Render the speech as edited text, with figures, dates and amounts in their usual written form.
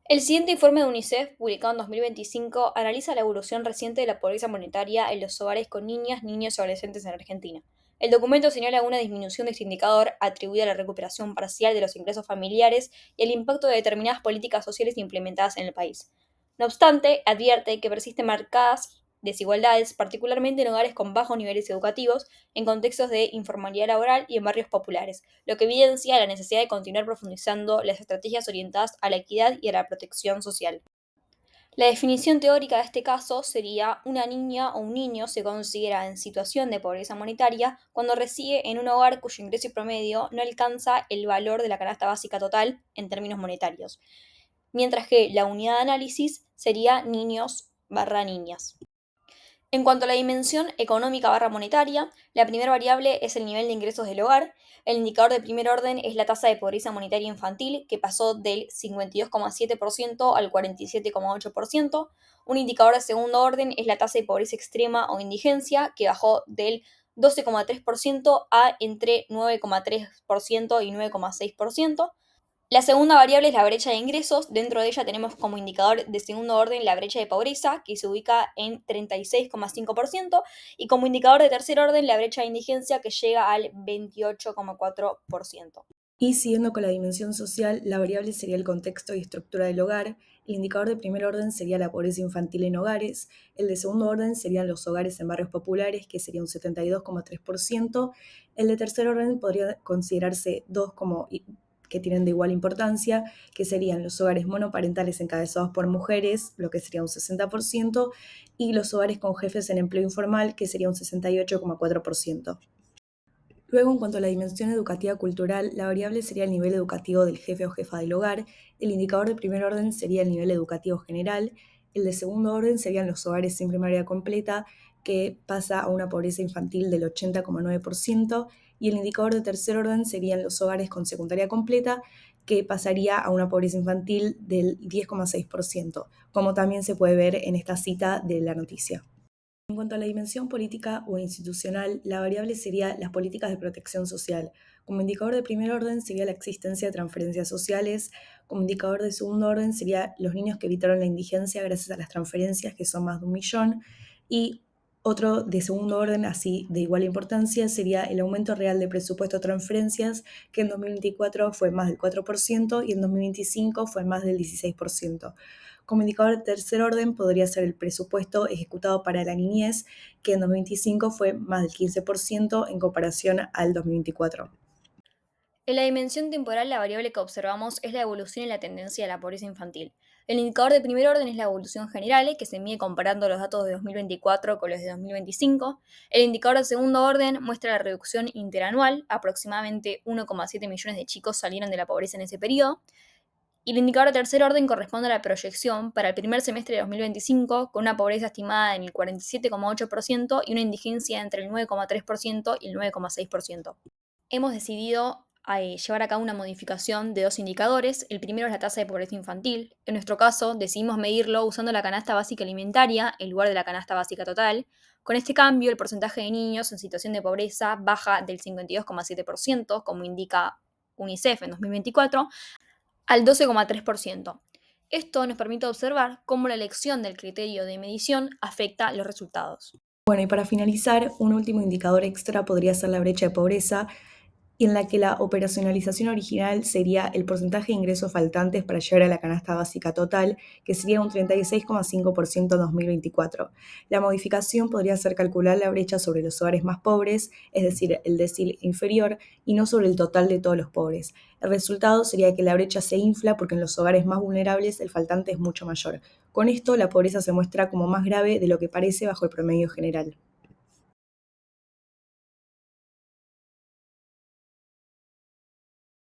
El siguiente informe de UNICEF, publicado en 2025, analiza la evolución reciente de la pobreza monetaria en los hogares con niñas, niños y adolescentes en Argentina. El documento señala una disminución de este indicador atribuida a la recuperación parcial de los ingresos familiares y el impacto de determinadas políticas sociales implementadas en el país. No obstante, advierte que persisten marcadas desigualdades, particularmente en hogares con bajos niveles educativos, en contextos de informalidad laboral y en barrios populares, lo que evidencia la necesidad de continuar profundizando las estrategias orientadas a la equidad y a la protección social. La definición teórica de este caso sería: una niña o un niño se considera en situación de pobreza monetaria cuando reside en un hogar cuyo ingreso promedio no alcanza el valor de la canasta básica total en términos monetarios, mientras que la unidad de análisis sería niños barra niñas. En cuanto a la dimensión económica barra monetaria, la primera variable es el nivel de ingresos del hogar. El indicador de primer orden es la tasa de pobreza monetaria infantil, que pasó del 52,7% al 47,8%. Un indicador de segundo orden es la tasa de pobreza extrema o indigencia, que bajó del 12,3% a entre 9,3% y 9,6%. La segunda variable es la brecha de ingresos. Dentro de ella tenemos como indicador de segundo orden la brecha de pobreza, que se ubica en 36,5%, y como indicador de tercer orden la brecha de indigencia, que llega al 28,4%. Y siguiendo con la dimensión social, la variable sería el contexto y estructura del hogar, el indicador de primer orden sería la pobreza infantil en hogares, el de segundo orden serían los hogares en barrios populares, que sería un 72,3%, el de tercer orden podría considerarse dos como que tienen de igual importancia, que serían los hogares monoparentales encabezados por mujeres, lo que sería un 60%, y los hogares con jefes en empleo informal, que sería un 68,4%. Luego, en cuanto a la dimensión educativa cultural, la variable sería el nivel educativo del jefe o jefa del hogar, el indicador de primer orden sería el nivel educativo general, el de segundo orden serían los hogares sin primaria completa, que pasa a una pobreza infantil del 80,9%, y el indicador de tercer orden serían los hogares con secundaria completa, que pasaría a una pobreza infantil del 10,6%, como también se puede ver en esta cita de la noticia. En cuanto a la dimensión política o institucional, la variable sería las políticas de protección social. Como indicador de primer orden sería la existencia de transferencias sociales. Como indicador de segundo orden sería los niños que evitaron la indigencia gracias a las transferencias, que son más de 1 millón. Y otro de segundo orden, así de igual importancia, sería el aumento real de presupuesto de transferencias, que en 2024 fue más del 4% y en 2025 fue más del 16%. Como indicador de tercer orden podría ser el presupuesto ejecutado para la niñez, que en 2025 fue más del 15% en comparación al 2024. En la dimensión temporal, la variable que observamos es la evolución y la tendencia de la pobreza infantil. El indicador de primer orden es la evolución general, que se mide comparando los datos de 2024 con los de 2025. El indicador de segundo orden muestra la reducción interanual: aproximadamente 1,7 millones de chicos salieron de la pobreza en ese periodo. Y el indicador de tercer orden corresponde a la proyección para el primer semestre de 2025, con una pobreza estimada en el 47,8% y una indigencia entre el 9,3% y el 9,6%. Hemos decidido llevar a cabo una modificación de dos indicadores. El primero es la tasa de pobreza infantil. En nuestro caso, decidimos medirlo usando la canasta básica alimentaria en lugar de la canasta básica total. Con este cambio, el porcentaje de niños en situación de pobreza baja del 52,7%, como indica UNICEF en 2024, al 12,3%. Esto nos permite observar cómo la elección del criterio de medición afecta los resultados. Bueno, y para finalizar, un último indicador extra podría ser la brecha de pobreza, en la que la operacionalización original sería el porcentaje de ingresos faltantes para llegar a la canasta básica total, que sería un 36,5% en 2024. La modificación podría ser calcular la brecha sobre los hogares más pobres, es decir, el decil inferior, y no sobre el total de todos los pobres. El resultado sería que la brecha se infla porque en los hogares más vulnerables el faltante es mucho mayor. Con esto, la pobreza se muestra como más grave de lo que parece bajo el promedio general.